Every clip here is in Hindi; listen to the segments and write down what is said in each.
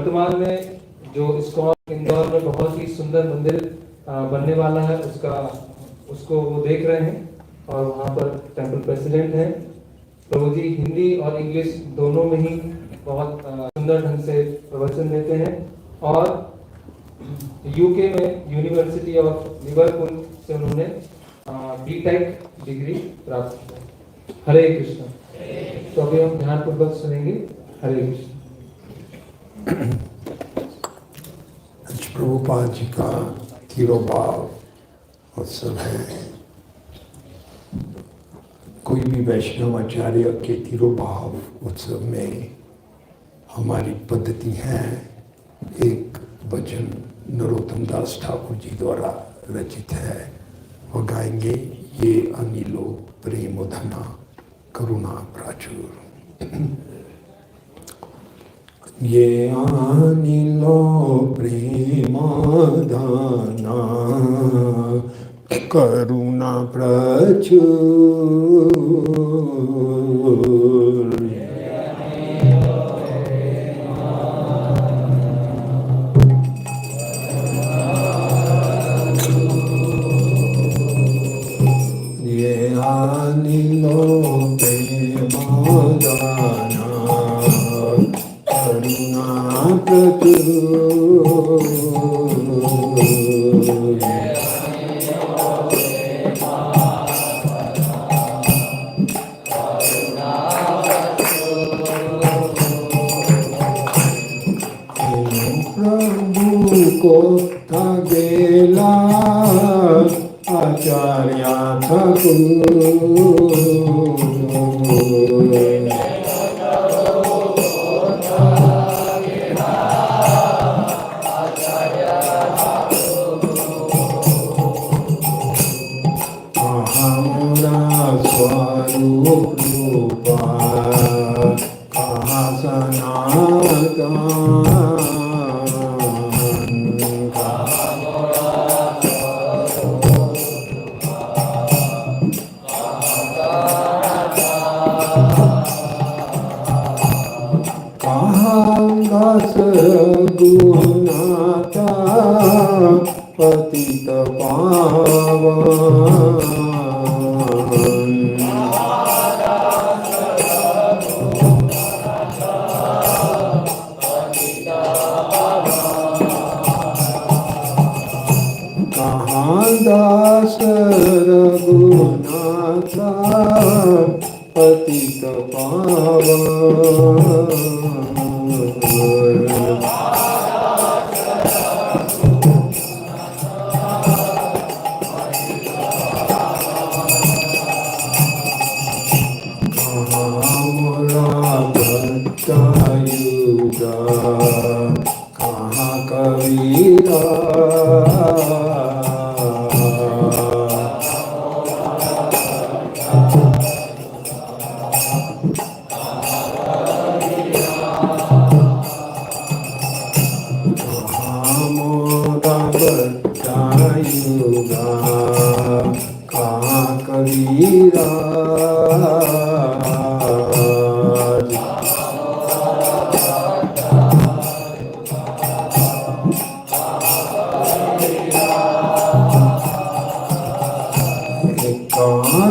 वर्तमान में जो इस्कॉन इंदौर में बहुत ही सुंदर मंदिर बनने वाला है, उसको वो देख रहे हैं और वहाँ पर टेम्पल प्रेसिडेंट हैं। प्रभु जी हिंदी और इंग्लिश दोनों में ही बहुत सुंदर ढंग से प्रवचन देते हैं और यूके में यूनिवर्सिटी ऑफ लिवरपूल से उन्होंने बीटेक डिग्री प्राप्त की। हरे कृष्ण। तो अभी हम ध्यानपूर्वक सुनेंगे। हरे कृष्ण। आज प्रभुपाद जी का तिरुभाव उत्सव है। कोई भी वैष्णव आचार्य के तिरुभाव उत्सव में हमारी पद्धति है, एक भजन नरोत्तम दास ठाकुर जी द्वारा रचित है, वो गाएंगे। ये अनिलो प्रेमोधना करुणा प्राचुर। ये अनिलो प्रेमोधना करुणा प्रचुर। ये अनिलो प्रेमोधना करुणा प्रचुर। को गेला आचार्य ठाकुर। हमारा स्वरूप रूपा कहाँ सनातन। गुनाता पतित पावन। कहाँ दास रघुनाथा पतित पावन। कहाँ कबीरा मोरा बतायुगा। कहाँ कबीरा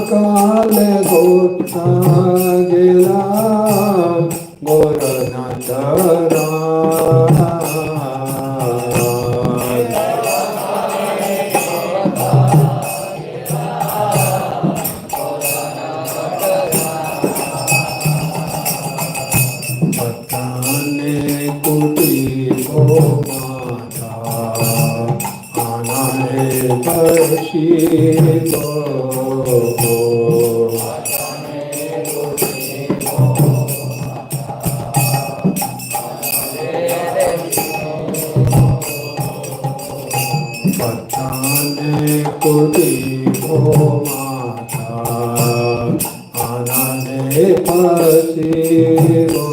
काल गोठा गेला गोरनाथरा। बताने कुटी को माता आनाने परशी को। बताने कुटी को माता आनाने परशी को।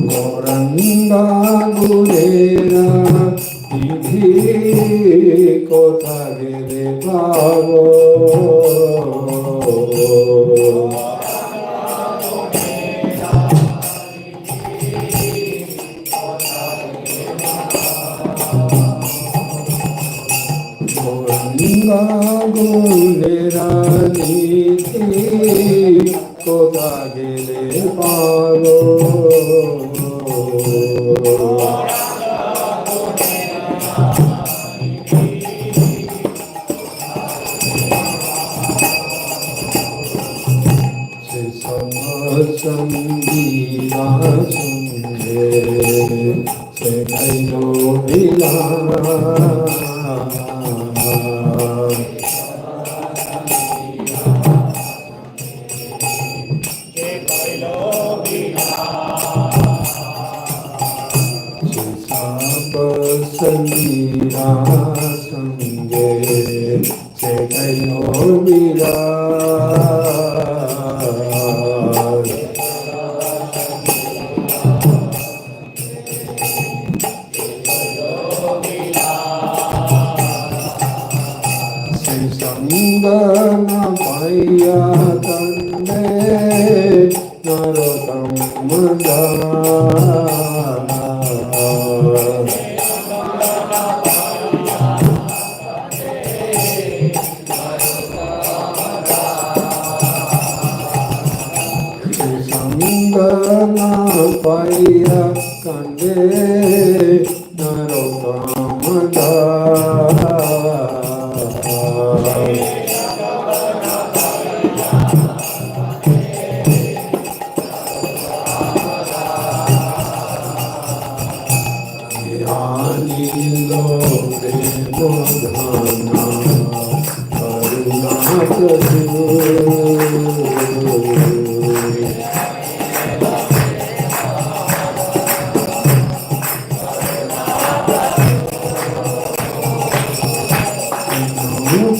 गौरंगा गुरेरा विधि কোথা গেলে পাবো গঙ্গা গুণের নীতি কোথা গেলে পাবো সঙ্গীরা সঙ্গে সে খাইল বিলা সঙ্গীরা সঙ্গে সে খাইল বিলা संगन पाइया तन्ने नरोत्तम संगन पाइया तन्ने नरोत्तम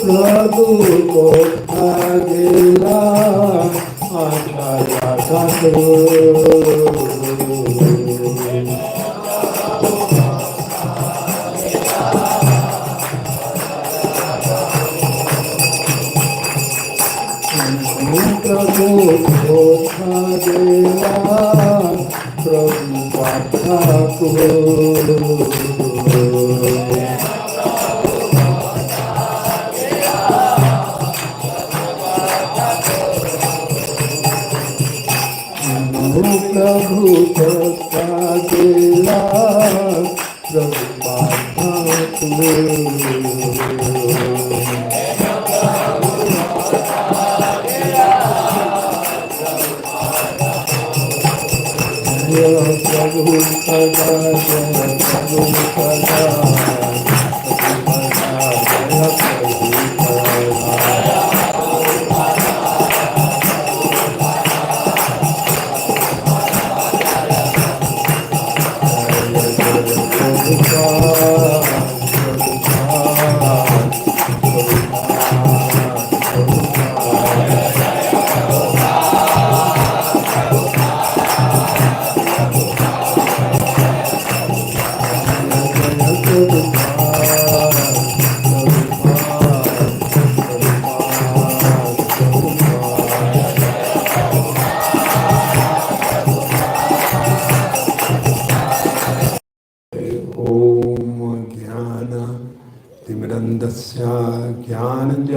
प्रभु को अकेला आशा जाता प्रभु को अकेला प्रभु पाता को प्रभु का दिला प्रभु पाता प्रभु सदा प्रभु सदा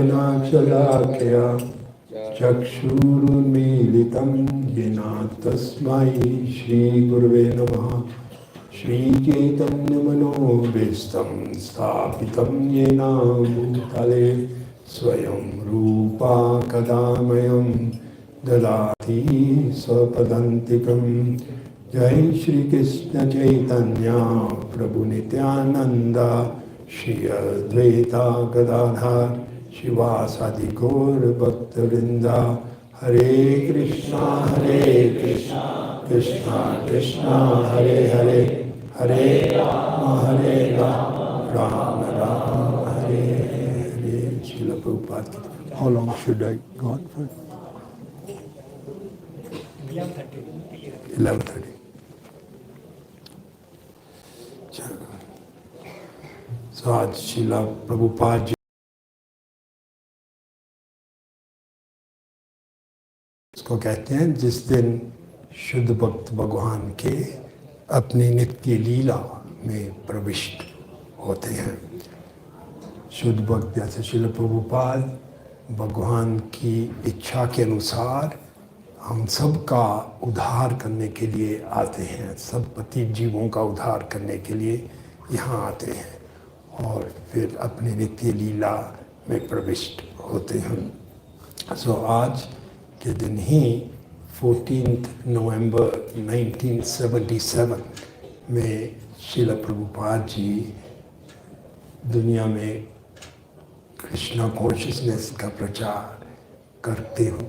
ज्ञानञ्जनाक्षलाकया चक्षुरुन्मीलितं येन तस्मै श्रीगुरुवे नमः। श्रीचैतन्यमनोभीष्टं स्थापितं येन भूतले स्वयं रूपा कदा मह्यं ददाति स्वपदान्तिकं। जय श्री कृष्ण चैतन्य प्रभु नित्यानंद श्री अद्वैता गदाधर शिवासादि गौर भक्तवृंदा। हरे कृष्णा कृष्णा कृष्णा हरे हरे, हरे Ram Ram Ram Hare Hare. Srila Prabhupada. How long should I go on for? 11:30. So आज शिला प्रभुपाद जी इसको कहते हैं जिस दिन शुद्ध भक्त भगवान के अपनी नित्य लीला में प्रविष्ट होते हैं। शुद्ध भक्त जैसे शिला प्रभुपाद भगवान की इच्छा के अनुसार हम सब का उद्धार करने के लिए आते हैं, सब पतित जीवों का उद्धार करने के लिए यहाँ आते हैं और फिर अपनी नित्य लीला में प्रविष्ट होते हैं। सो आज के दिन ही 14 नवंबर 1977 में शिला प्रभुपाद जी दुनिया में कृष्णा कॉन्शियसनेस का प्रचार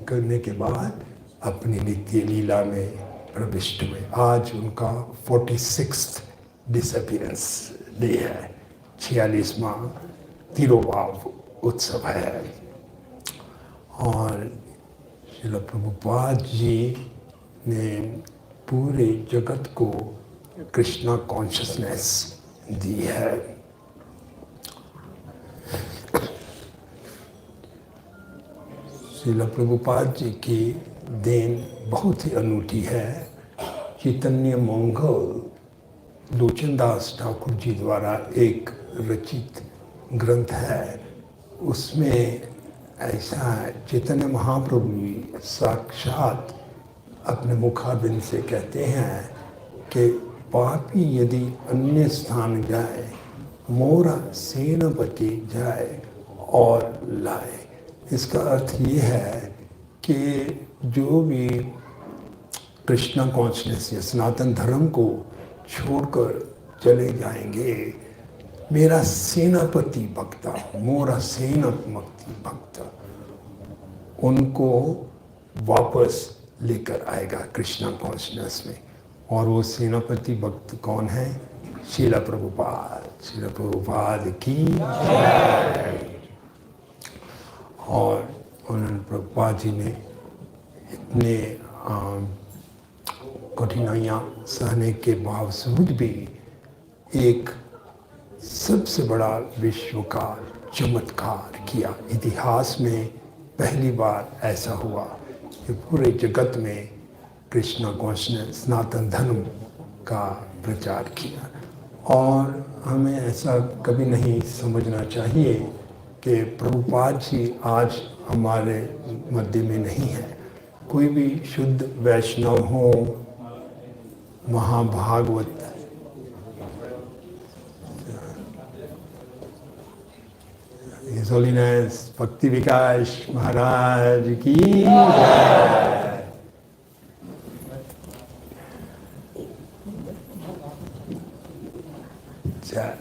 करने के बाद अपनी नित्य लीला में प्रविष्ट हुए। आज उनका 46th डिसअपीयरेंस डे है, 46वां तिरुभाव उत्सव है। और श्रील प्रभुपाद जी ने पूरे जगत को कृष्णा कॉन्शियसनेस दी है। श्रील प्रभुपाद जी की देन बहुत ही अनूठी है। चैतन्य मंगल लोचनदास ठाकुर जी द्वारा एक रचित ग्रंथ है, उसमें ऐसा चैतन्य महाप्रभु जी साक्षात अपने मुखारबिंद से कहते हैं कि पापी यदि अन्य स्थान जाए, मोरा सेनापति जाए और लाए। इसका अर्थ ये है कि जो भी कृष्णा कॉन्शियसनेस या सनातन धर्म को छोड़कर चले जाएंगे, मेरा सेनापति भक्त, मोरा सेनापति भक्त उनको वापस लेकर आएगा कृष्णा कॉन्शियसनेस में। और वो सेनापति भक्त कौन है? शिला प्रभुपाद। शिला प्रभुपाद की जय। और उन्होंने प्रभुपाद जी ने इतने कठिनाइयाँ सहने के बावजूद भी एक सबसे बड़ा विश्व का चमत्कार किया। इतिहास में पहली बार ऐसा हुआ कि पूरे जगत में कृष्णा कॉन्शियसनेस सनातन धर्म का प्रचार किया। और हमें ऐसा कभी नहीं समझना चाहिए कि प्रभुपाद जी आज हमारे मध्य में नहीं है। कोई भी शुद्ध वैष्णव हो, महाभागवत हिज होलीनेस भक्ति विकास महाराज की जय।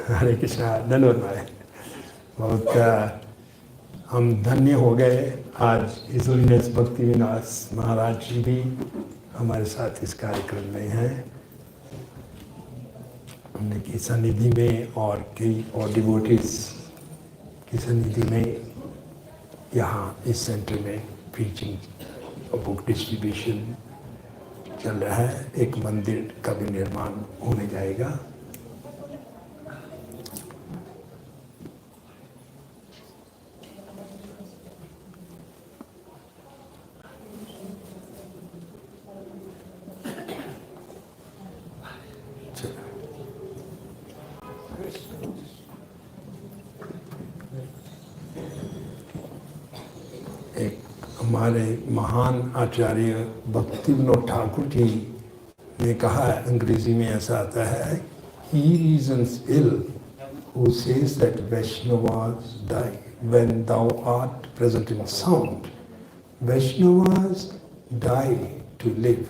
हरे कृष्णा। धन्यवाद महाराज। बहुत हम धन्य हो गए। आज हिज होलीनेस भक्ति विकास महाराज जी भी हमारे साथ इस कार्यक्रम में हैं। उनकी सन्निधि में और कई और डिवोटीज की सन्निधि में यहाँ इस सेंटर में प्रीचिंग और बुक डिस्ट्रीब्यूशन चल रहा है। एक मंदिर का भी निर्माण होने जाएगा। एक हमारे महान आचार्य भक्ति विनोद ठाकुर जी ने कहा है, अंग्रेजी में ऐसा आता है, he reasons ill who says that Vaishnavas die when thou art present in sound. Vaishnavas die to live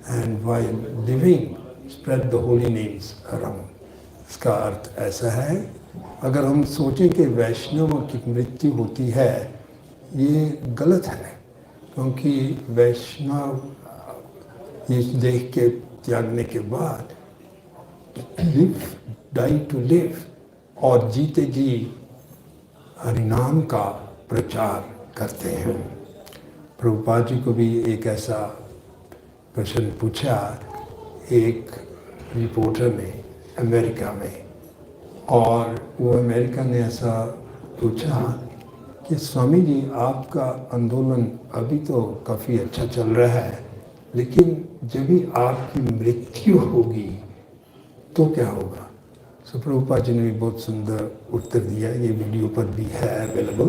and while living spread the holy names around. इसका अर्थ ऐसा है, अगर हम सोचें कि वैष्णव की मृत्यु होती है, ये गलत है। क्योंकि वैष्णव ये देख के त्यागने के बाद लिव डाई टू लिव और जीते जी हरिनाम का प्रचार करते हैं। प्रभुपाद जी को भी एक ऐसा प्रश्न पूछा। एक रिपोर्टर ने अमेरिका में, और वो अमेरिका ने ऐसा पूछा कि स्वामी जी आपका आंदोलन अभी तो काफ़ी अच्छा चल रहा है, लेकिन जब भी आपकी मृत्यु होगी तो क्या होगा? सो प्रभुपाद जी ने भी बहुत सुंदर उत्तर दिया, ये वीडियो पर भी है अवेलेबल।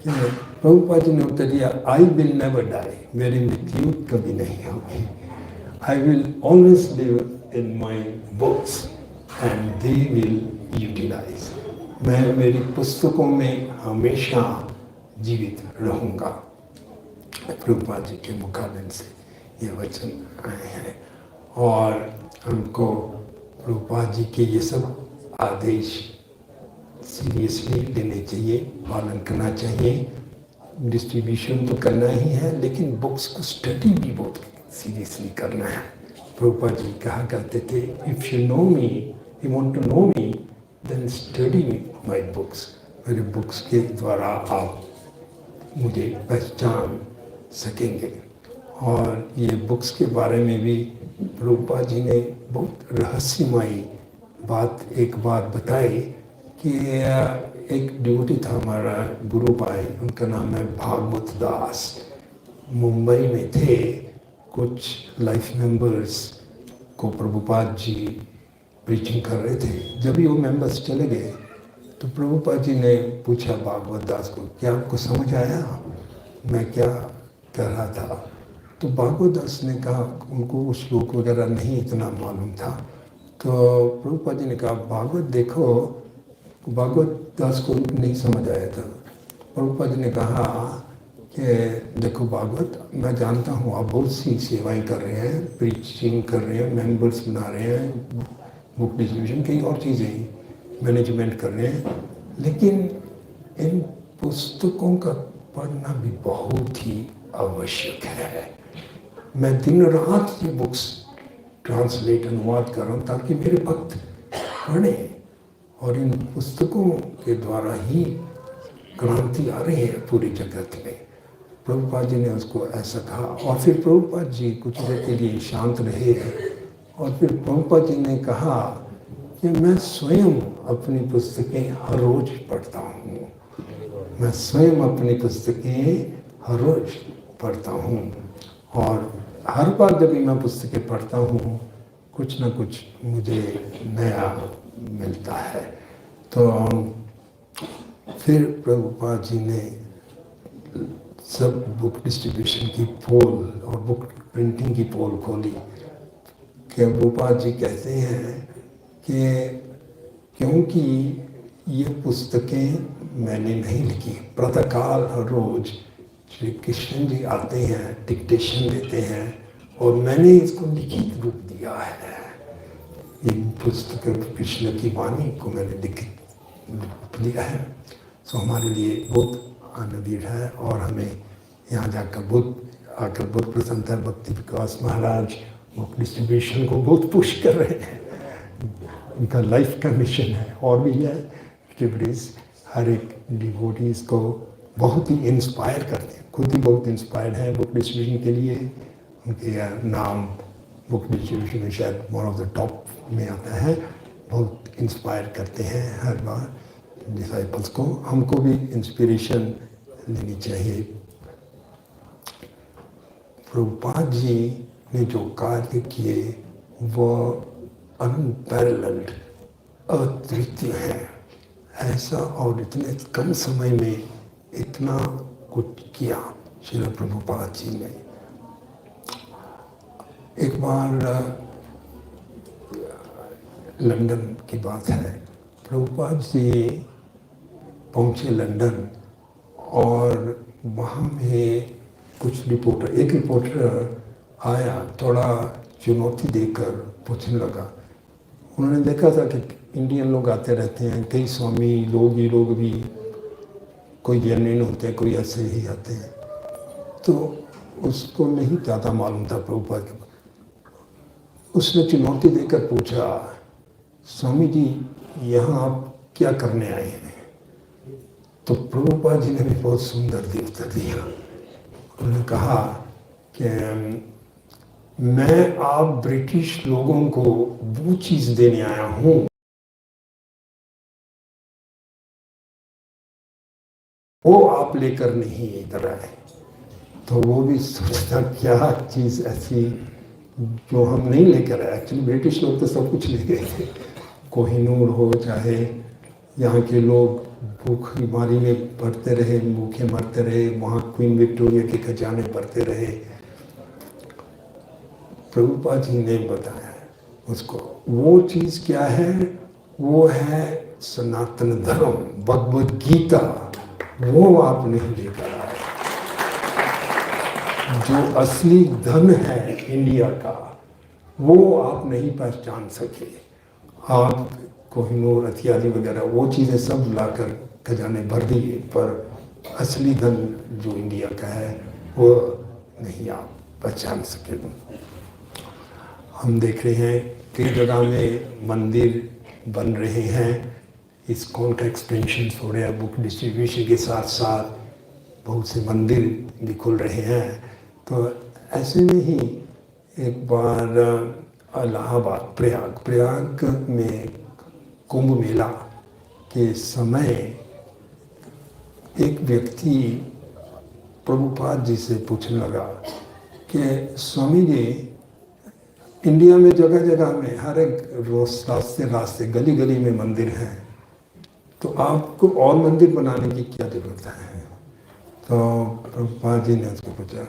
प्रभुपाद जी ने उत्तर दिया, आई विल नेवर डाई, मेरी मृत्यु कभी नहीं होगी। I will always live in my books and they will utilize, मैं मेरी पुस्तकों में हमेशा जीवित रहूँगा। प्रभुपाद जी के मुखारबिंद से ये वचन आए हैं, और हमको प्रभुपाद जी के ये सब आदेश सीरियसली लेने चाहिए, पालन करना चाहिए। डिस्ट्रीब्यूशन तो करना ही है, लेकिन बुक्स को स्टडी भी बहुत सीरियसली करना है। प्रभुपाद जी कहा करते थे, if you know me, you want to know me, then study my books. मेरे बुक्स के द्वारा आप मुझे पहचान सकेंगे। और ये बुक्स के बारे में भी प्रभुपाद जी ने बहुत रहस्यमयी बात एक बार बताई कि एक ड्यूटी था हमारा गुरु भाई, उनका नाम है भागवत दास, मुंबई में थे। कुछ लाइफ मेंबर्स को प्रभुपाद जी प्रीचिंग कर रहे थे। जब भी वो मेंबर्स चले गए तो प्रभुपाद जी ने पूछा भागवत दास को, क्या आपको समझ आया मैं क्या कह रहा था? तो भागवत दास ने कहा, उनको वो श्लोक वगैरह नहीं इतना मालूम था। तो प्रभुपाद जी ने कहा, भागवत देखो। भागवत दास को नहीं समझ आया था। प्रभुपाद जी ने कहा कि देखो भागवत, मैं जानता हूँ आप बहुत सी सेवाएं कर रहे हैं, प्रीचिंग कर रहे हैं, मेंबर्स बना रहे हैं, बुक डिस्ट्रीब्यूशन, कई और चीज़ें मैनेजमेंट कर रहे हैं, लेकिन इन पुस्तकों का पढ़ना भी बहुत ही आवश्यक है। मैं दिन रात ये बुक्स ट्रांसलेट अनुवाद कर रहा हूँ ताकि मेरे भक्त पढ़ें, और इन पुस्तकों के द्वारा ही क्रांति आ रही है पूरी जगत में। प्रभुपाद जी ने उसको ऐसा कहा, और फिर प्रभुपाद जी कुछ देर के लिए शांत रहे, और फिर प्रभुपाद जी ने कहा कि मैं स्वयं अपनी पुस्तकें हर रोज पढ़ता हूँ, मैं स्वयं अपनी पुस्तकें हर रोज पढ़ता हूँ, और हर बार जब भी मैं पुस्तकें पढ़ता हूँ कुछ ना कुछ मुझे नया मिलता है। तो फिर प्रभुपाद जी ने सब बुक डिस्ट्रीब्यूशन की पोल और बुक प्रिंटिंग की पोल खोली कि प्रभुपाद जी कहते हैं कि क्योंकि ये पुस्तकें मैंने नहीं लिखी, प्रातःकाल हर रोज श्री कृष्ण जी आते हैं, डिक्टेशन देते हैं, और मैंने इसको लिखित रूप दिया है। ये पुस्तक कृष्ण की वाणी को मैंने लिखित रूप दिया है। सो हमारे लिए बहुत आनंदित है, और हमें यहाँ जाकर बहुत प्रसन्नता है। भक्ति विकास महाराज बुक डिस्ट्रीब्यूशन को बहुत पुश कर रहे हैं, उनका लाइफ का मिशन है, और भी है एक्टिविटीज़ हर एक डिवोटीज़ को बहुत ही इंस्पायर करते हैं, खुद ही बहुत इंस्पायर्ड हैं बुक डिस्ट्रीब्यूशन के लिए। उनके नाम बुक डिस्ट्रीब्यूशन में शायद वन ऑफ द टॉप में आता है, बहुत इंस्पायर करते हैं हर बार डिसाइपल्स को। हमको भी इंस्पिरेशन लेनी चाहिए। प्रभुपाद जी ने जो कार्य किए वो अनपैरेलल्ड, अद्वितीय है। ऐसा और इतने कम समय में इतना कुछ किया श्री प्रभुपाद जी ने। एक बार लंदन की बात है, प्रभुपाद जी पहुँचे लंदन, और वहाँ में कुछ रिपोर्टर, एक रिपोर्टर आया, थोड़ा चुनौती देकर पूछने लगा। उन्होंने देखा था कि इंडियन लोग आते रहते हैं, कई स्वामी लोग, ये लोग भी कोई जेन्युइन होते हैं, कोई ऐसे ही आते हैं, तो उसको नहीं ज़्यादा मालूम था प्रभुपाद के। उसने चुनौती देकर पूछा, स्वामी जी यहाँ आप क्या करने आए हैं? तो प्रभुपाद जी ने भी बहुत सुंदर उत्तर दिया। उन्होंने कहा कि मैं आप ब्रिटिश लोगों को वो चीज देने आया हूं वो आप लेकर नहीं इधर आए। तो वो भी सोचता क्या चीज ऐसी जो हम नहीं लेकर आए। एक्चुअली ब्रिटिश लोग तो सब कुछ ले गए थे, कोहिनूर हो चाहे यहाँ के लोग भूख बीमारी में पड़ते रहे, भूखे मरते रहे, वहाँ क्वीन विक्टोरिया के खजाने भरते रहे। प्रभुपाद जी ने बताया उसको वो चीज़ क्या है, वो है सनातन धर्म, भगवद गीता, वो आप नहीं लेकर आए। जो असली धन है इंडिया का वो आप नहीं पहचान सके। आप कोहिनूर इत्यादि वगैरह वो चीज़ें सब लाकर खजाने भर दिए, पर असली धन जो इंडिया का है वो नहीं आप पहचान सके। हम देख रहे हैं कई जगह में मंदिर बन रहे हैं, इस्कॉन का एक्सपेंशन हो रहा है, बुक डिस्ट्रीब्यूशन के साथ साथ बहुत से मंदिर भी खुल रहे हैं। तो ऐसे में ही एक बार इलाहाबाद प्रयाग में कुंभ मेला के समय एक व्यक्ति प्रभुपाद जी से पूछने लगा कि स्वामी जी, इंडिया में जगह जगह में हर एक रास्ते गली गली में मंदिर हैं, तो आपको और मंदिर बनाने की क्या जरूरत है? तो प्रभुपाद जी ने उसको पूछा,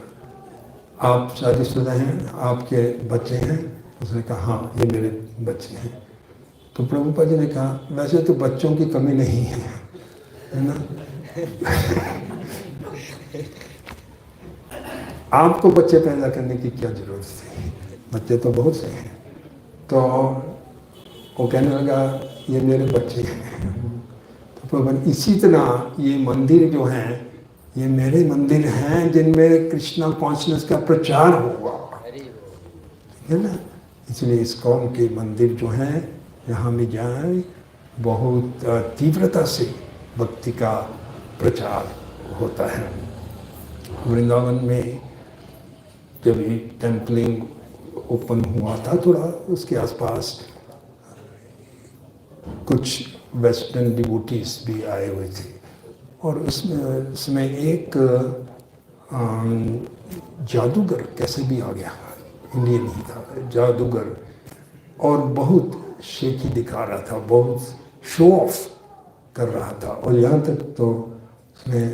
आप शादीशुदा हैं, आपके बच्चे हैं? उसने कहा हाँ, ये मेरे बच्चे हैं। तो प्रभुपाद जी ने कहा वैसे तो बच्चों की कमी नहीं है ना? आपको बच्चे पैदा करने की क्या जरूरत थी, बच्चे तो बहुत से हैं। तो वो कहने लगा ये मेरे बच्चे हैं। तो प्रभुपाद इसी तरह ये मंदिर जो हैं ये मेरे मंदिर हैं जिनमें कृष्णा कॉन्शियसनेस का प्रचार होगा, है ना? इसलिए इस्कॉन के मंदिर जो हैं यहाँ में जाए बहुत तीव्रता से भक्ति का प्रचार होता है। वृंदावन में जब ये टेम्पलिंग ओपन हुआ था थोड़ा उसके आसपास कुछ वेस्टर्न डिवोटीज भी आए हुए थे, और उसमें एक जादूगर कैसे भी आ गया, इंडियन ही था जादूगर, और बहुत शेखी दिखा रहा था, बहुत शो ऑफ कर रहा था। और यहाँ तक तो उसने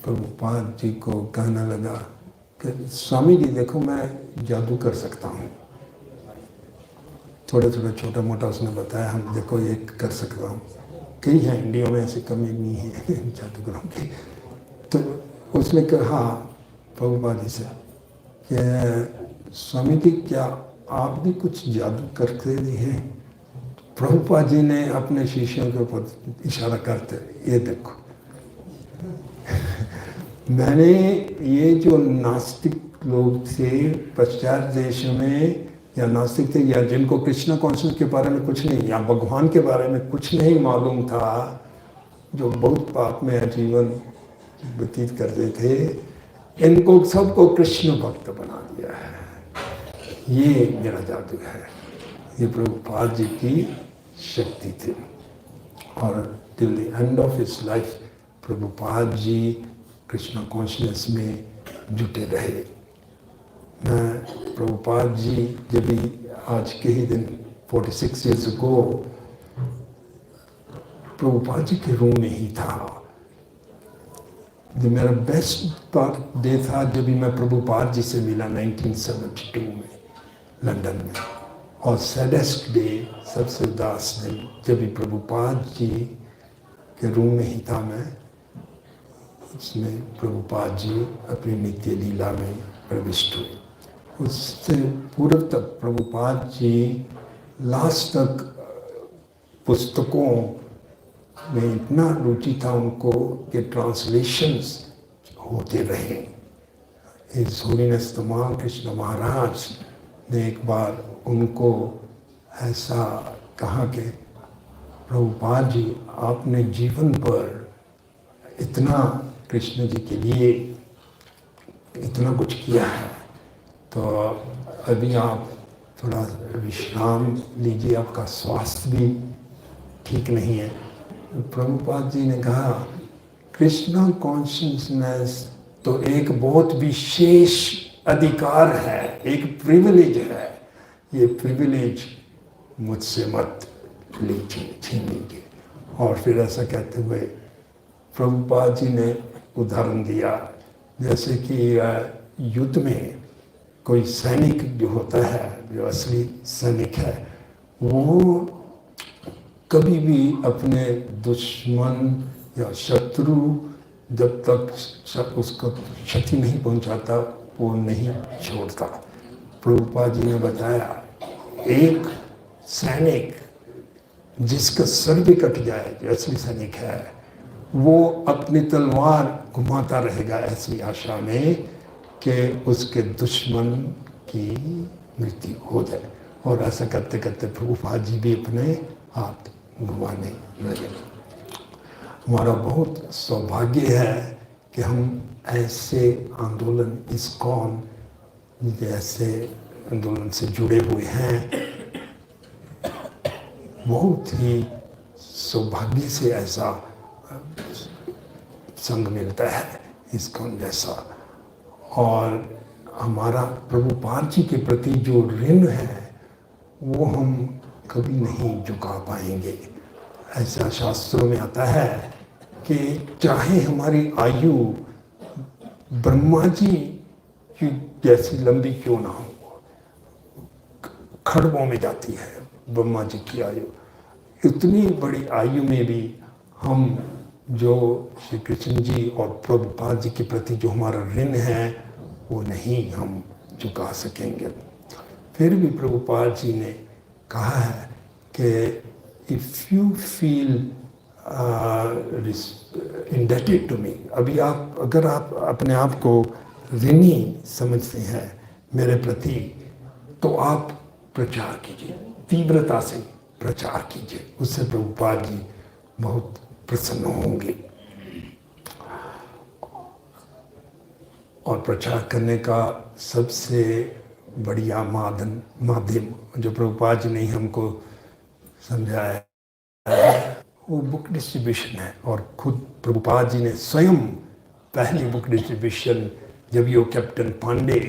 प्रभुपाद जी को कहने लगा कि स्वामी जी देखो मैं जादू कर सकता हूँ। थोड़ा थोड़ा छोटा मोटा उसने बताया, हम देखो ये कर सकता हूँ, कई हैं इंडिया में, ऐसी कमी नहीं है जादूगरों की। तो उसने कहा हाँ प्रभुपाद जी से कि स्वामी जी क्या आप भी कुछ जादू करते नहीं हैं? प्रभुपाद जी ने अपने शिष्यों के ऊपर इशारा करते ये देखो। मैंने ये जो नास्तिक लोग थे पश्चात देश में या नास्तिक थे या जिनको कृष्ण कॉन्शियस के बारे में कुछ नहीं या भगवान के बारे में कुछ नहीं मालूम था, जो बहुत पाप में जीवन व्यतीत करते थे, इनको सबको कृष्ण भक्त बना दिया है। ये मेरा जादू है, ये प्रभुपाद जी की शक्ति थी। और till the end of his life Prabhupada ji Krishna conscious में जुटे रहे। मैं प्रभुपाद जी जब भी आज के ही दिन 46 ईयर्स अगो प्रभुपाद जी के रूम में ही था। जो मेरा बेस्ट पार्ट डे था जब भी मैं प्रभुपाद जी से मिला 1972 में लंदन में, और सैडेस्ट डे सबसे उदास दिन जब भी प्रभुपाद जी के रूम में ही था मैं। उसमें प्रभुपाद जी अपनी नित्य लीला में प्रविष्ट हुए। उससे पूर्व तक प्रभुपाद जी लास्ट तक पुस्तकों में इतना रुचि था उनको कि ट्रांसलेशंस होते रहे। इस होलीनेस तमाम कृष्ण महाराज ने एक बार उनको ऐसा कहा कि प्रभुपाद जी आपने जीवन पर इतना कृष्ण जी के लिए इतना कुछ किया है, तो अभी आप थोड़ा विश्राम लीजिए, आपका स्वास्थ्य भी ठीक नहीं है। प्रभुपाद जी ने कहा कृष्णा कॉन्शियसनेस तो एक बहुत विशेष अधिकार है, एक प्रिविलेज है। ये प्रिविलेज मुझसे मत लीजिए, छीन लीजिए। और फिर ऐसा कहते हुए प्रभुपाद जी ने उदाहरण दिया, जैसे कि युद्ध में कोई सैनिक जो होता है, जो असली सैनिक है, वो कभी भी अपने दुश्मन या शत्रु जब तक उसको क्षति नहीं पहुंचाता वो नहीं छोड़ता। प्रभुपाद जी ने बताया एक सैनिक जिसका सर भी कट जाए, जो असली सैनिक है, वो अपनी तलवार घुमाता रहेगा ऐसी आशा में कि उसके दुश्मन की मृत्यु हो जाए। और ऐसा करते करते प्रभुपाद जी भी अपने हाथ घुमाने लगे। हमारा बहुत सौभाग्य है कि हम ऐसे आंदोलन, इस्कॉन जैसे आंदोलन से जुड़े हुए हैं। बहुत ही सौभाग्य से ऐसा संग मिलता है इस्कॉन जैसा। और हमारा प्रभुपाद जी के प्रति जो ऋण है वो हम कभी नहीं चुका पाएंगे। ऐसा शास्त्रों में आता है कि चाहे हमारी आयु ब्रह्मा जी की जैसी लंबी क्यों ना हो, खरबों में जाती है ब्रह्मा जी की आयु, इतनी बड़ी आयु में भी हम जो श्री कृष्ण जी और प्रभुपाद जी के प्रति जो हमारा ऋण है वो नहीं हम चुका सकेंगे। फिर भी प्रभुपाद जी ने कहा है कि if you feel indebted to me, अभी आप अगर आप अपने आप को ऋणी समझते हैं मेरे प्रति, तो आप प्रचार कीजिए, तीव्रता से प्रचार कीजिए, उससे प्रभुपाद जी बहुत प्रसन्न होंगे। और प्रचार करने का सबसे बढ़िया माध्यम जो प्रभुपाद जी ने हमको समझाया है वो बुक डिस्ट्रीब्यूशन है। और खुद प्रभुपाद जी ने स्वयं पहली बुक डिस्ट्रीब्यूशन जब ये कैप्टन पांडे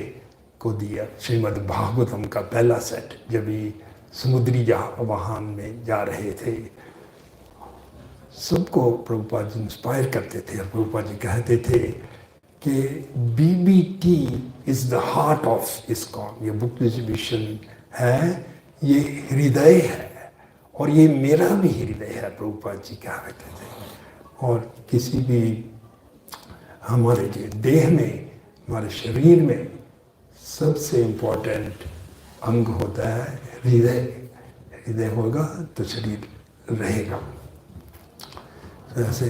को दिया, श्रीमद् भागवतम का पहला सेट, जब ये समुद्री वाहन में जा रहे थे, सबको प्रभुपाद जी इंस्पायर करते थे। और प्रभुपाद जी कहते थे कि BBT is the heart of ISKCON, ये बुक डिस्ट्रीब्यूशन है, ये हृदय है और ये मेरा भी हृदय है, प्रभुपाद जी कहा करते थे। और किसी भी हमारे देह में, हमारे शरीर में सबसे इम्पोर्टेंट अंग होता है हृदय। हृदय होगा तो शरीर रहेगा। ऐसे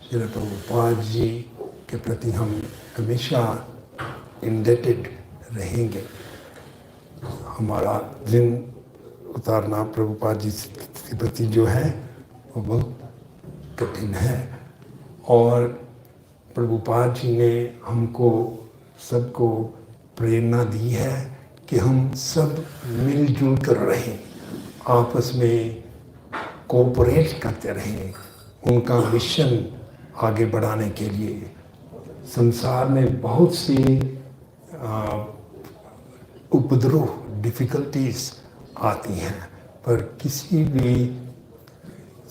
श्री प्रभुपाद जी के प्रति हम हमेशा इंडेटेड रहेंगे। हमारा ऋण उतारना प्रभुपाद जी के प्रति जो है वो बहुत कठिन है। और प्रभुपाद जी ने हमको सबको प्रेरणा दी है कि हम सब मिलजुल कर रहें, आपस में कोऑपरेट करते रहें उनका मिशन आगे बढ़ाने के लिए। संसार में बहुत सी उपद्रव, डिफ़िकल्टीज आती हैं, पर किसी भी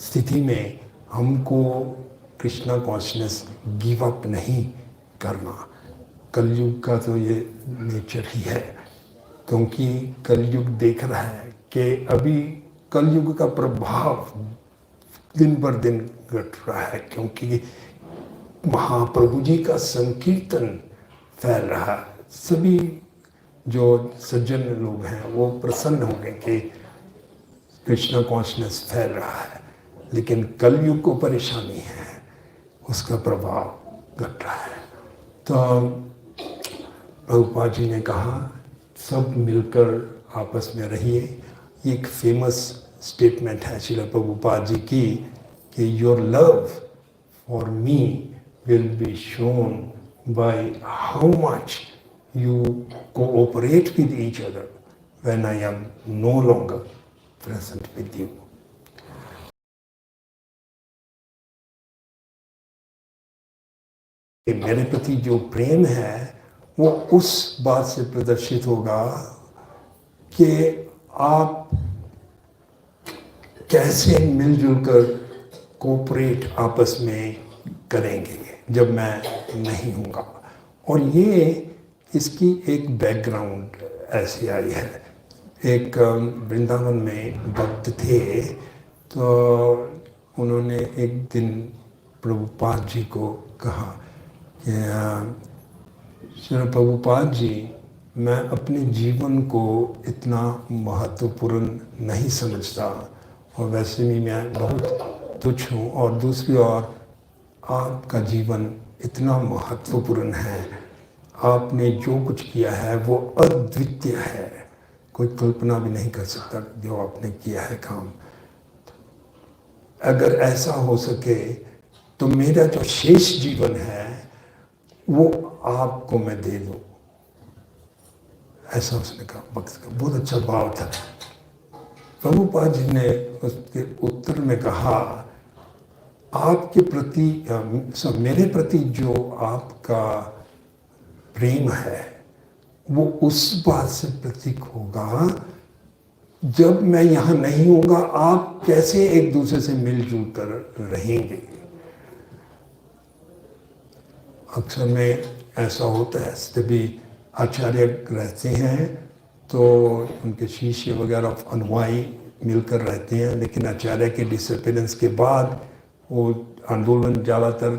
स्थिति में हमको कृष्णा कॉन्शियसनेस गिव अप नहीं करना। कलयुग का तो ये नेचर ही है, क्योंकि कलयुग देख रहा है कि अभी कलयुग का प्रभाव दिन पर दिन घट रहा है, क्योंकि महाप्रभु जी का संकीर्तन फैल रहा है। सभी जो सज्जन लोग हैं वो प्रसन्न होंगे कि कृष्णा कॉन्शियसनेस फैल रहा है, लेकिन कलयुग को परेशानी है, उसका प्रभाव घट रहा है। तो प्रभुपाद जी ने कहा सब मिलकर आपस में रहिए। एक फेमस स्टेटमेंट है श्रील प्रभुपाद जी की कि your love for me will be shown by how much you cooperate with each other when I am no longer present with you. मेरे प्रति जो प्रेम है वो उस बात से प्रदर्शित होगा कि आप कैसे मिलजुल कर कोऑपरेट आपस में करेंगे जब मैं नहीं हूँगा। और ये इसकी एक बैकग्राउंड ऐसी आई है। एक वृंदावन में भक्त थे, तो उन्होंने एक दिन प्रभुपाद जी को कहा कि श्री प्रभुपाद जी, मैं अपने जीवन को इतना महत्वपूर्ण नहीं समझता और वैसे भी मैं बहुत तुच्छ हूँ, और दूसरी ओर आपका जीवन इतना महत्वपूर्ण है, आपने जो कुछ किया है वो अद्वितीय है, कोई कल्पना भी नहीं कर सकता जो आपने किया है काम। अगर ऐसा हो सके तो मेरा जो शेष जीवन है वो आपको मैं दे दूँ। ऐसा उसने कहा। भक्त का बहुत अच्छा भाव था। प्रभुपाद जी ने उसके उत्तर में कहा, आपके प्रति मेरे प्रति जो आपका प्रेम है वो उस बात से प्रतीक होगा, जब मैं यहाँ नहीं होगा आप कैसे एक दूसरे से मिलजुल कर रहेंगे। अक्सर में ऐसा होता है, तभी आचार्य रहते हैं तो उनके शिष्य वगैरह अनुयायी मिलकर रहते हैं, लेकिन आचार्य के डिसअपीयरेंस के बाद वो आंदोलन ज़्यादातर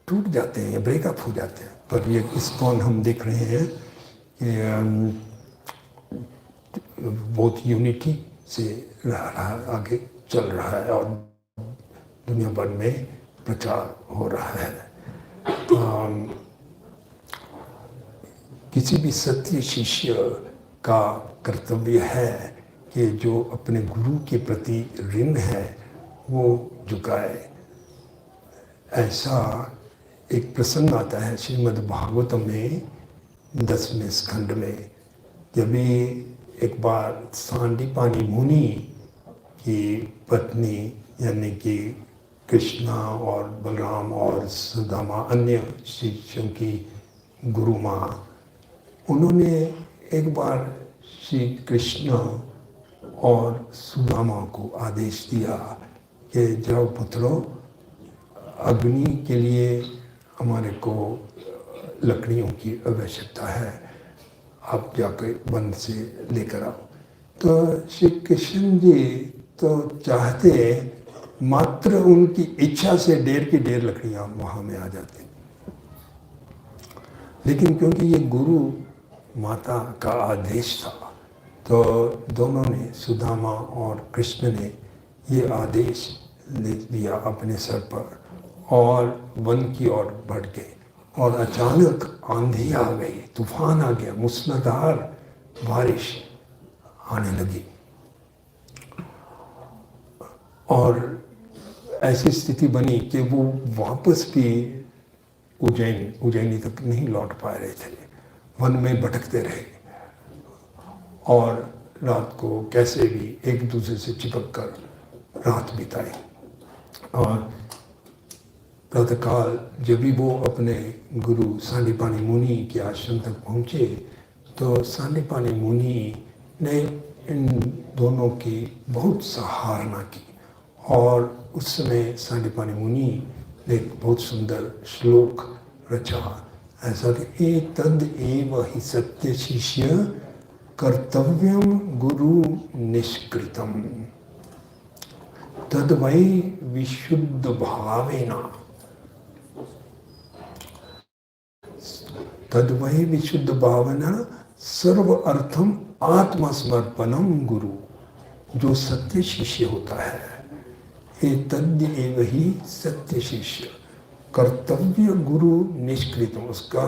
टूट जाते हैं या ब्रेकअप हो जाते हैं। पर ये ISKCON हम देख रहे हैं कि बहुत यूनिटी से आगे चल रहा है और दुनिया भर में प्रचार हो रहा है। किसी भी सत्य शिष्य का कर्तव्य है कि जो अपने गुरु के प्रति ऋण है वो चुकाए। ऐसा एक प्रसंग आता है श्रीमद् भागवतम में 10वें स्कंद में, जब एक बार सांदीपानी मुनि की पत्नी यानी कि कृष्णा और बलराम और सुदामा अन्य शिष्यों की गुरु माँ, उन्होंने एक बार श्री कृष्ण और सुदामा को आदेश दिया कि जाओ पुत्रों, अग्नि के लिए हमारे को लकड़ियों की आवश्यकता है, आप जाकर वन से लेकर आओ। तो श्री कृष्ण जी तो चाहते मात्र उनकी इच्छा से ढेर की ढेर लकड़ियाँ वहाँ में आ जाती, लेकिन क्योंकि ये गुरु माता का आदेश था तो दोनों ने, सुदामा और कृष्ण ने, ये आदेश ले लिया अपने सर पर और वन की ओर बढ़ गए। और अचानक आंधी आ गई, तूफान आ गया, मूसलाधार बारिश आने लगी और ऐसी स्थिति बनी कि वो वापस भी उज्जैनी तक नहीं लौट पा रहे थे, वन में भटकते रहे और रात को कैसे भी एक दूसरे से चिपक कर रात बिताई। और प्रातःकाल जब भी वो अपने गुरु सांदीपानी मुनि के आश्रम तक पहुँचे तो सांदीपानी मुनि ने इन दोनों की बहुत सराहना की और उस समय सांदीपानी मुनि ने एक बहुत सुंदर श्लोक रचा, ऐसा कि एतद् एव हि सत्य शिष्य कर्तव्यम गुरु निष्कृतम तद वै विशुद्ध भावेन, तद वै विशुद्ध भावना सर्व अर्थम आत्मसमर्पणम गुरु। जो सत्य शिष्य होता है, एतद् एव हि सत्य शिष्य कर्तव्य गुरु निष्कृत, उसका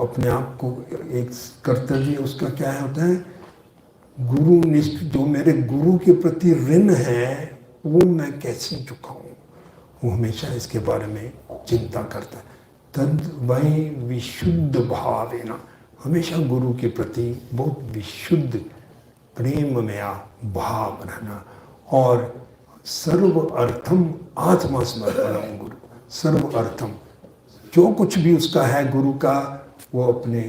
अपने आप को एक कर्तव्य उसका क्या होता है, गुरु निष्ठ, जो मेरे गुरु के प्रति ऋण है वो मैं कैसे चुकाऊं, वो हमेशा इसके बारे में चिंता करता है। तद वै विशुद्ध भावेन, हमेशा गुरु के प्रति बहुत विशुद्ध प्रेममय भाव रहना, और सर्व अर्थम आत्मा समर्पणम गुरु, सर्व अर्थम, जो कुछ भी उसका है गुरु का, वो अपने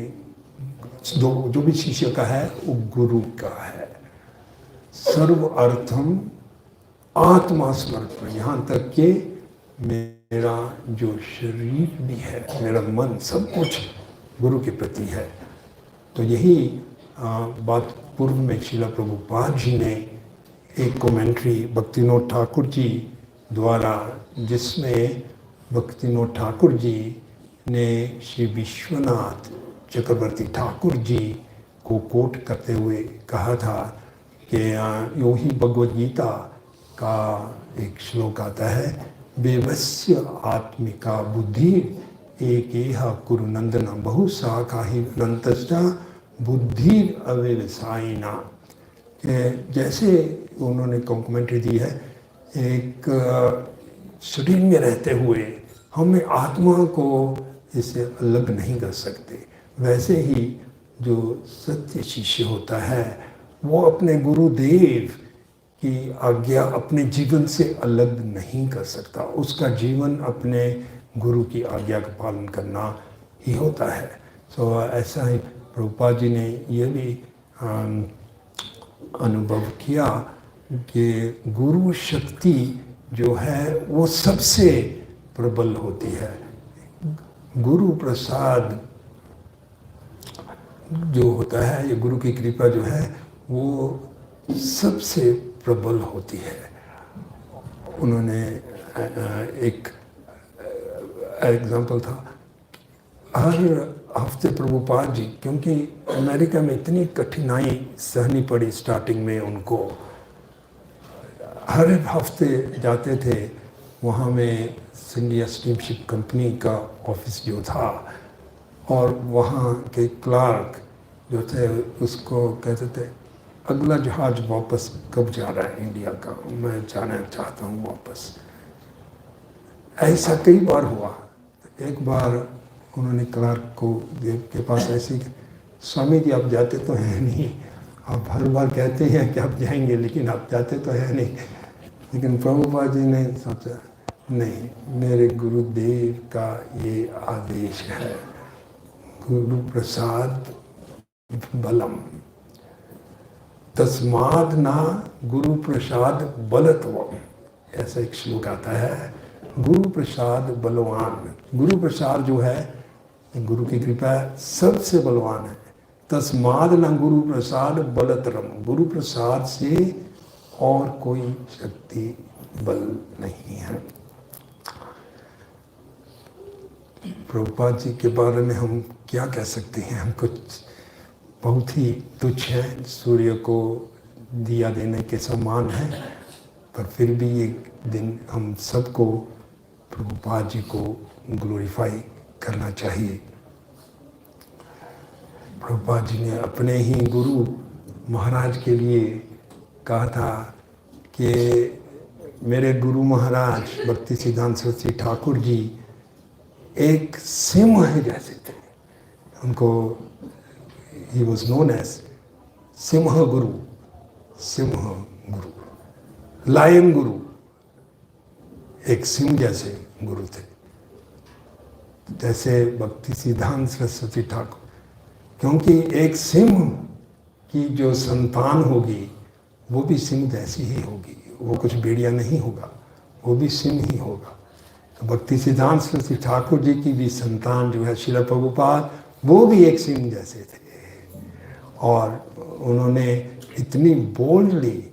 जो भी शिष्य का है वो गुरु का है। सर्व अर्थम आत्मा समर्पण, यहाँ तक कि मेरा जो शरीर भी है, मेरा मन, सब कुछ गुरु के प्रति है। तो यही बात पूर्व में श्रील प्रभुपाद जी ने एक कमेंट्री भक्तिनोद ठाकुर जी द्वारा, जिसमें भक्तिनोद ठाकुर जी ने श्री विश्वनाथ चक्रवर्ती ठाकुर जी को कोट करते हुए कहा था कि यो ही भगवद गीता का एक श्लोक आता है, बेवस्य आत्मिका बुद्धि एक कुरु नंदना बहु शाखा ही नंतश्चा बुद्धि अव्यवसायिना। जैसे उन्होंने कमेंट्री दी है, एक शरीर में रहते हुए हमें आत्मा को इससे अलग नहीं कर सकते, वैसे ही जो सत्य शिष्य होता है वो अपने गुरुदेव की आज्ञा अपने जीवन से अलग नहीं कर सकता, उसका जीवन अपने गुरु की आज्ञा का पालन करना ही होता है। सो ऐसा ही प्रभुपाद जी ने ये भी अनुभव किया कि गुरु शक्ति जो है वो सबसे प्रबल होती है। गुरु प्रसाद जो होता है, ये गुरु की कृपा जो है वो सबसे प्रबल होती है। उन्होंने एक एग्जाम्पल था, हर हफ्ते प्रभुपाद जी, क्योंकि अमेरिका में इतनी कठिनाई सहनी पड़ी स्टार्टिंग में उनको, हर हफ्ते जाते थे वहाँ में इंडिया स्टीमशिप कंपनी का ऑफिस जो था, और वहाँ के क्लार्क जो थे उसको कहते थे अगला जहाज वापस कब जा रहा है इंडिया का, मैं जाना चाहता हूँ वापस। ऐसा कई बार हुआ। एक बार उन्होंने क्लार्क को के पास ऐसे, स्वामी जी आप जाते तो हैं नहीं, आप हर बार कहते हैं कि आप जाएंगे लेकिन आप जाते तो हैं नहीं। लेकिन प्रभुपाद जी ने सोचा नहीं, मेरे गुरुदेव का ये आदेश है, गुरु प्रसाद बलम तस्माद ना गुरु प्रसाद बलत्वम, ऐसा एक श्लोक आता है। गुरु प्रसाद बलवान, गुरु प्रसाद जो है गुरु की कृपा सबसे बलवान है। तस्माद ना गुरु प्रसाद बलतरम, गुरु प्रसाद से और कोई शक्ति बल नहीं है। प्रभुपाद जी के बारे में हम क्या कह सकते हैं, हम कुछ बहुत ही तुच्छ है, सूर्य को दिया देने के समान है, पर फिर भी एक दिन हम सबको प्रभुपाद जी को ग्लोरीफाई करना चाहिए। प्रभुपाद जी ने अपने ही गुरु महाराज के लिए कहा था कि मेरे गुरु महाराज भक्ति सिद्धांत सरस्वती ठाकुर जी एक सिंह जैसे थे। उनको ही was known as Singh Guru, Singh Guru, lion गुरु, एक सिंह जैसे गुरु थे। जैसे भक्ति सिद्धांत सरस्वती ठाकुर, क्योंकि एक सिंह की जो संतान होगी वो भी सिंह जैसी ही होगी, वो कुछ भेड़िया नहीं होगा, वो भी सिंह ही होगा। तो भक्ति सिद्धांत सरस्वती ठाकुर जी की भी संतान जो है श्रील प्रभुपाद, वो भी एक सिंह जैसे थे। और उन्होंने इतनी बोल्डली,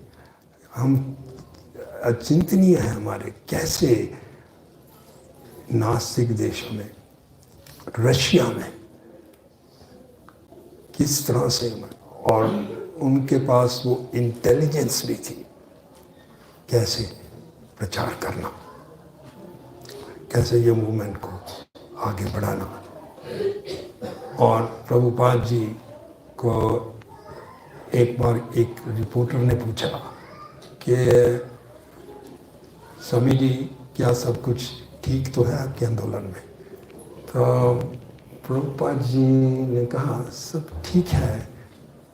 हम अचिंतनीय है हमारे, कैसे नास्तिक देशों में, रशिया में किस तरह से, और उनके पास वो इंटेलिजेंस भी थी कैसे प्रचार करना, कैसे ये मूवमेंट को आगे बढ़ाना। और प्रभुपाद जी को एक बार एक रिपोर्टर ने पूछा कि स्वामी जी क्या सब कुछ ठीक तो है आपके आंदोलन में? तो प्रभुपाद जी ने कहा सब ठीक है,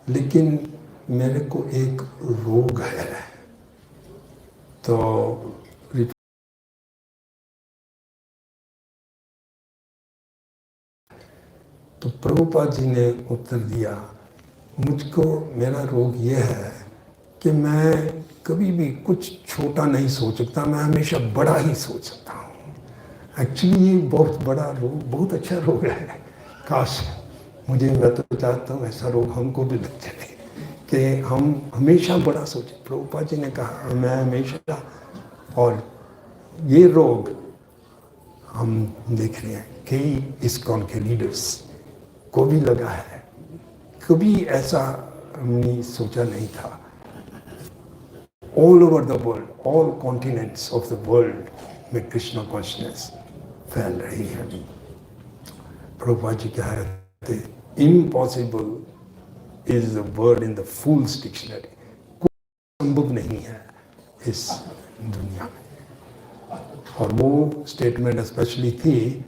लेकिन मेरे को एक रोग है। तो प्रभुपाद जी ने उत्तर दिया, मुझको मेरा रोग ये है कि मैं कभी भी कुछ छोटा नहीं सोच सकता, मैं हमेशा बड़ा ही सोच सकता हूँ। एक्चुअली ये बहुत बड़ा रोग, बहुत अच्छा रोग है। काश मुझे, मैं तो चाहता हूँ ऐसा रोग हमको भी लग जाए कि हम हमेशा बड़ा सोचें। प्रभुपाद जी ने कहा मैं हमेशा, और ये रोग हम देख रहे हैं कई इस्कॉन के लीडर्स को भी लगा है। कभी ऐसा हमने सोचा नहीं था। All over the world, all continents of the world में कृष्णा कॉन्शियसनेस फैल रही है। प्रभुपाद जी कह रहे थे, impossible is the word in the fools dictionary. कोई संभव नहीं है इस दुनिया में। और वो स्टेटमेंट स्पेशली थी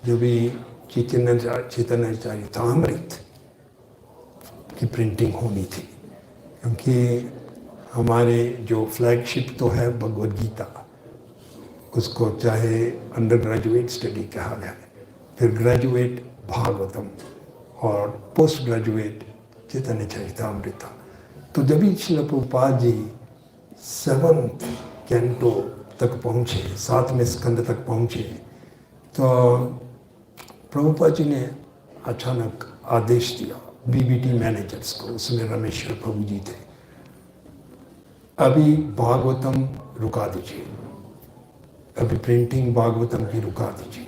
जो भी चैतन्य चरितामृत की प्रिंटिंग होनी थी, क्योंकि हमारे जो फ्लैगशिप तो है भगवद गीता, उसको चाहे अंडर ग्रेजुएट स्टडी कहा जाए, फिर ग्रेजुएट भागवतम और पोस्ट ग्रेजुएट चैतन्य चरितामृत। तो जब भी श्रील प्रभुपाद जी 7th कैंटो तक पहुँचे, 7वें स्कंद तक पहुँचे, तो प्रभुपाद जी ने अचानक आदेश दिया बीबीटी मैनेजर्स को, उसमें रमेश्वर प्रभु जी थे, अभी भागवतम रुका दीजिए, अभी प्रिंटिंग भागवतम की रुका दीजिए,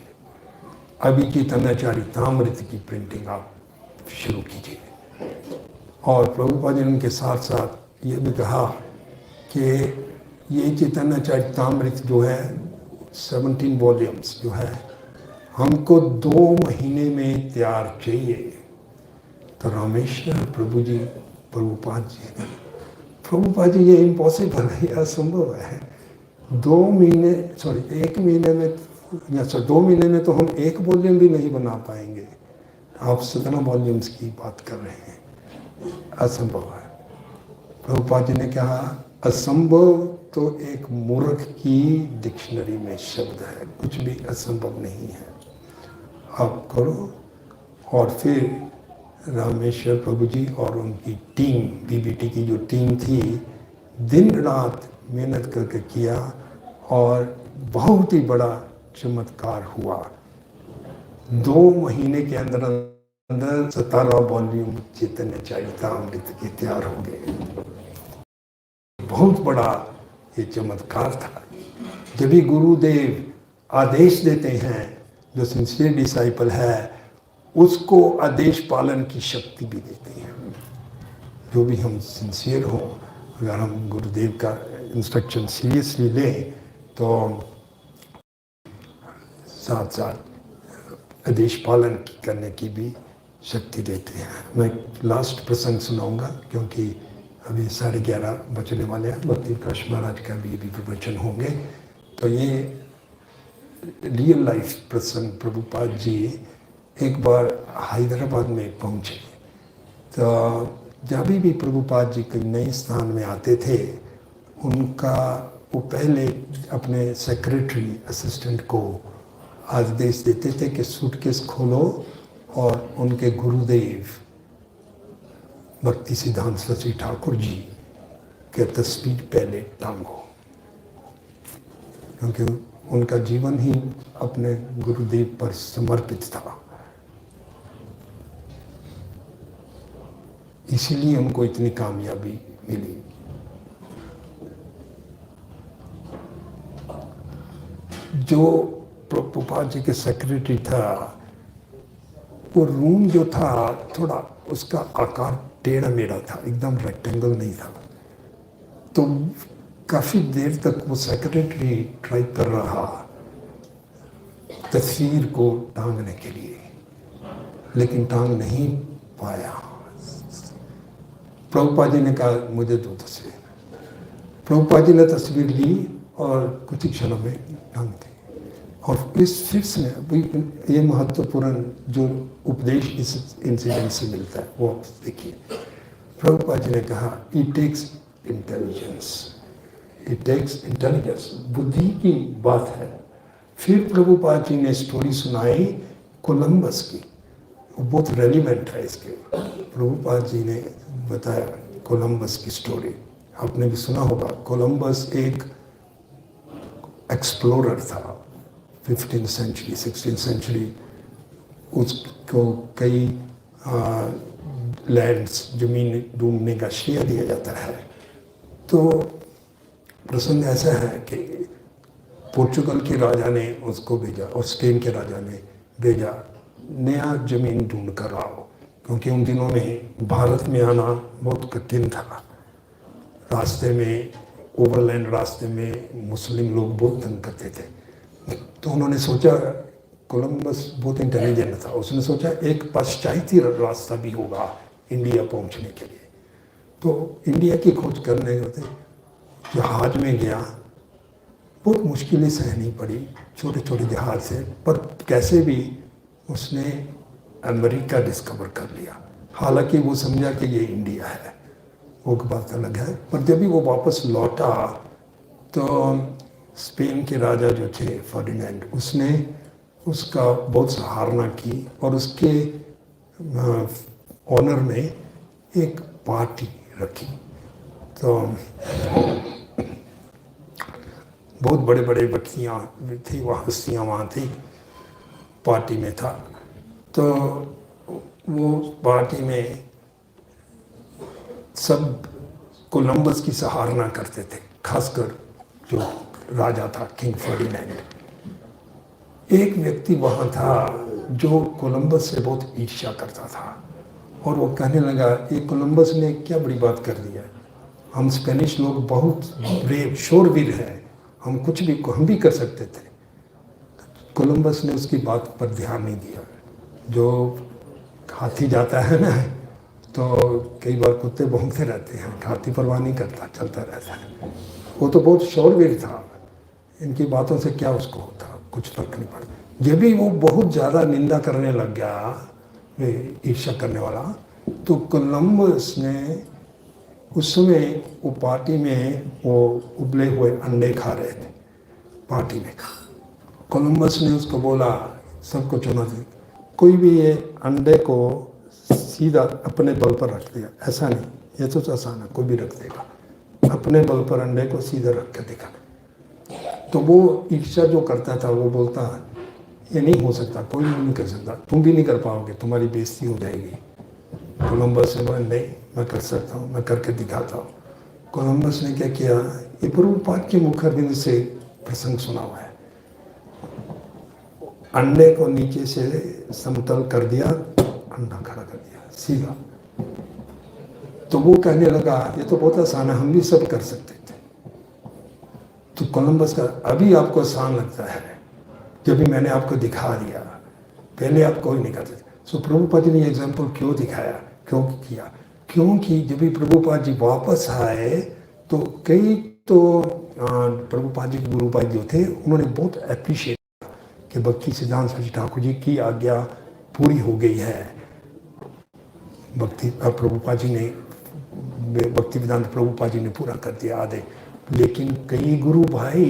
अभी चैतन्य चरितामृत की प्रिंटिंग आप शुरू कीजिए। और प्रभुपाद जी ने उनके साथ साथ ये भी कहा कि ये चैतन्य चरितामृत जो है 17 वॉल्यूम्स जो है, हमको 2 महीने में तैयार चाहिए। तो रामेश्वर प्रभु जी, प्रभुपाद जी ये इम्पॉसिबल है, असंभव है। 1 महीने में या 2 महीने में तो हम 1 वॉल्यूम भी नहीं बना पाएंगे, आप 17 वॉल्यूम्स की बात कर रहे हैं, असंभव है। प्रभुपाद जी ने कहा असंभव तो एक मूर्ख की डिक्शनरी में शब्द है, कुछ भी असंभव नहीं है, आप करो। और फिर रामेश्वर प्रभु जी और उनकी टीम, बीबीटी की जो टीम थी, दिन रात मेहनत करके किया और बहुत ही बड़ा चमत्कार हुआ। 2 महीने के अंदर अंदर 17 वॉल्यूम चैतन्य चरितामृत के तैयार हो गए। बहुत बड़ा ये चमत्कार था। जब भी गुरुदेव आदेश देते हैं, जो सिंसियर डिसाइपल है उसको आदेश पालन की शक्ति भी देते हैं। जो भी हम सिंसियर हों, अगर हम गुरुदेव का इंस्ट्रक्शन सीरियसली लें तो साथ साथ आदेश पालन करने की भी शक्ति देते हैं। मैं लास्ट प्रसंग सुनाऊंगा क्योंकि अभी 11:30 बजने वाले हैं। भक्ति प्रकाश महाराज का भी प्रवचन होंगे। तो ये रियल लाइफ प्रसंग, प्रभुपाद जी एक बार हैदराबाद में पहुँचे। तो जब भी प्रभुपाद जी कई नए स्थान में आते थे, उनका वो पहले अपने सेक्रेटरी असिस्टेंट को आदेश देते थे कि सूटकेस खोलो और उनके गुरुदेव भक्ति सिद्धांत सरस्वती ठाकुर जी के तस्वीर पहले टांगो, क्योंकि उनका जीवन ही अपने गुरुदेव पर समर्पित था। इसीलिए उनको इतनी कामयाबी मिली। जो प्रभुपाद जी के सेक्रेटरी था, वो रूम जो था थोड़ा उसका आकार टेढ़ा मेढ़ा था, एकदम रेक्टेंगल नहीं था। तो काफ़ी देर तक वो सेक्रेटरी ट्राई कर रहा तस्वीर को टांगने के लिए, लेकिन टांग नहीं पाया। प्रभुपाद जी ने कहा मुझे दो तस्वीर। प्रभुपाद जी ने तस्वीर ली और कुछ ही क्षणों में टांग दी। और इस फिर से ये महत्वपूर्ण जो उपदेश इस इंसिडेंट से मिलता है वो देखिए। प्रभुपाद जी ने कहा it takes intelligence, it takes intelligence, बुद्धि की बात है। फिर प्रभुपाद जी ने स्टोरी सुनाई कोलंबस की, वो बहुत रेलिवेंट है इसके। प्रभुपाद जी ने बताया कोलंबस की स्टोरी, आपने भी सुना होगा। कोलंबस एक एक्सप्लोरर था 15th सेंचुरी 16th सेंचुरी। उसको कई लैंड्स जमीन ढूंढने का श्रेय दिया जाता है। तो प्रसंग ऐसा है कि पोर्चुगल के राजा ने उसको भेजा और स्पेन के राजा ने भेजा नया जमीन ढूंढ कर आओ, क्योंकि उन दिनों में भारत में आना बहुत कठिन था। रास्ते में ओवरलैंड रास्ते में मुस्लिम लोग बहुत तंग करते थे। तो उन्होंने सोचा, कोलंबस बहुत इंटेलिजेंट था, उसने सोचा एक पाश्चात्य रास्ता भी होगा इंडिया पहुंचने के लिए। तो इंडिया की खोज करने होते जहाज में गया, बहुत मुश्किलें सहनी पड़ी छोटे छोटे जहाज से, पर कैसे भी उसने अमेरिका डिस्कवर कर लिया। हालांकि वो समझा कि ये इंडिया है, वो बात अलग है। पर जब भी वो वापस लौटा तो स्पेन के राजा जो थे फर्डिनेंड, उसने उसका बहुत सराहना की और उसके ऑनर में एक पार्टी रखी। तो बहुत बड़े बड़े व्यक्तियाँ थी वहाँ, हस्तियाँ वहाँ थी, पार्टी में था। तो वो पार्टी में सब कोलंबस की सराहना करते थे, खासकर जो राजा था किंग फर्डिनेंड। एक व्यक्ति वहाँ था जो कोलंबस से बहुत ईर्ष्या करता था और वो कहने लगा ये कोलंबस ने क्या बड़ी बात कर दी है, हम स्पेनिश लोग बहुत ब्रेव शूरवीर हैं, हम कुछ भी हम भी कर सकते थे। कोलंबस ने उसकी बात पर ध्यान नहीं दिया। जो हाथी जाता है ना, तो कई बार कुत्ते भौंकते रहते हैं, हाथी परवाह नहीं करता, चलता रहता है। वो तो बहुत शूरवीर था, इनकी बातों से क्या उसको होता, कुछ फर्क नहीं पड़ता। जब भी वो बहुत ज़्यादा निंदा करने लग गया, ईर्ष्या करने वाला, तो कोलंबस ने उस समय वो पार्टी में वो उबले हुए अंडे खा रहे थे पार्टी में। कोलंबस ने उसको बोला, सबको चुनौती, कोई भी ये अंडे को सीधा अपने बल पर रख दिया, ऐसा नहीं, ये तो आसान है, कोई भी रख देगा, अपने बल पर अंडे को सीधा रख के दिखा। तो वो ईर्ष्या जो करता था वो बोलता ये नहीं हो सकता, कोई नहीं कर सकता, तुम भी नहीं कर पाओगे, तुम्हारी बेइज्जती हो जाएगी। कोलंबस ने बोला नहीं, मैं कर सकता हूँ, मैं करके दिखाता हूँ। कोलंबस ने क्या किया, ये प्रभुपाद के मुखारबिंद से प्रसंग सुना हुआ है। अंडे को नीचे से समतल कर दिया, अंडा खड़ा कर दिया सीधा। तो वो कहने लगा ये तो बहुत आसान है, हम भी सब कर सकते थे। तो कोलंबस का अभी आपको आसान लगता है, जब भी मैंने आपको दिखा दिया, पहले आप कोई नहीं करते थे। सो प्रभुपाद जी ने एग्जाम्पल क्यों दिखाया, क्यों किया, क्योंकि जब भी प्रभुपाद जी वापस आए तो कई तो प्रभुपाद जी के गुरुपाद जो थे उन्होंने बहुत अप्रिशिएट कि भक्ति सिद्धांत सरस्वती ठाकुर जी की आज्ञा पूरी हो गई है। भक्ति प्रभुपाद जी ने, भक्ति वेदांत प्रभुपाद जी ने पूरा कर दिया आधे, लेकिन कई गुरु भाई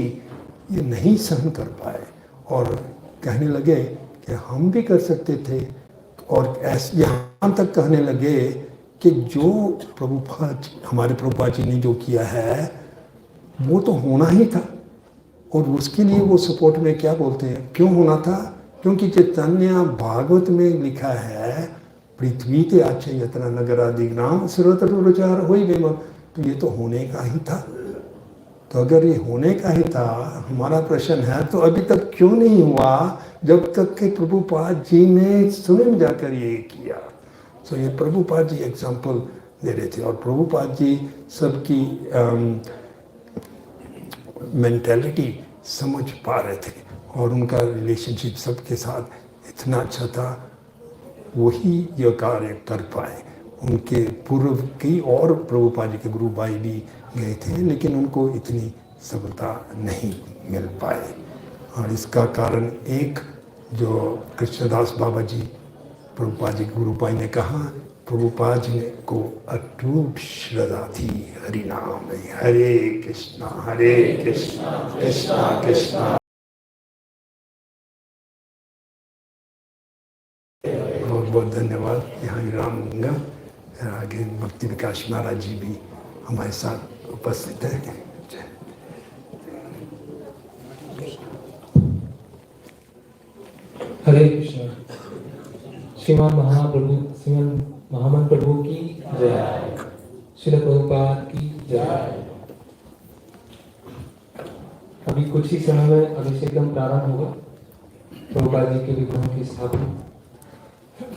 ये नहीं सहन कर पाए और कहने लगे कि हम भी कर सकते थे। और ऐसे यहाँ तक कहने लगे कि जो प्रभुपाद हमारे प्रभुपाद जी ने जो किया है वो तो होना ही था, और उसके लिए वो सपोर्ट में क्या बोलते हैं क्यों होना था, क्योंकि चैतन्य भागवत में लिखा है पृथ्वी ते आचे यतना नगर आदि ग्राम सर्वत्र हो ही गए, तो ये तो होने का ही था। तो अगर ये होने का ही था, हमारा प्रश्न है तो अभी तक क्यों नहीं हुआ, जब तक कि प्रभुपाद जी ने स्वयं जाकर ये किया। तो ये प्रभुपाद जी एग्जाम्पल दे रहे थे और प्रभुपाद जी सबकी मेंटालिटी समझ पा रहे थे और उनका रिलेशनशिप सबके साथ इतना अच्छा था, वही यह कार्य कर पाए। उनके पूर्व कई और प्रभुपाद जी के गुरु भाई भी गए थे, लेकिन उनको इतनी सफलता नहीं मिल पाए। और इसका कारण एक जो कृष्णदास बाबा जी प्रभुपाद जी गुरुपाई ने कहा, प्रभुपाद जी को अटूट श्रद्धा थी हरि नाम में। हरे कृष्णा कृष्णा कृष्णा। बहुत बहुत धन्यवाद। यहाँ विराम दूंगा। आगे भक्ति विकास महाराज जी भी हमारे साथ उपस्थित हैं। हरे कृष्णा। श्रीमान महामन प्रभु की जय। श्रील प्रभुपाद की जय। अभी कुछ ही समय में अभिषेकम प्रारंभ होगा। प्रभुपाद जी के विग्रहों की स्थापना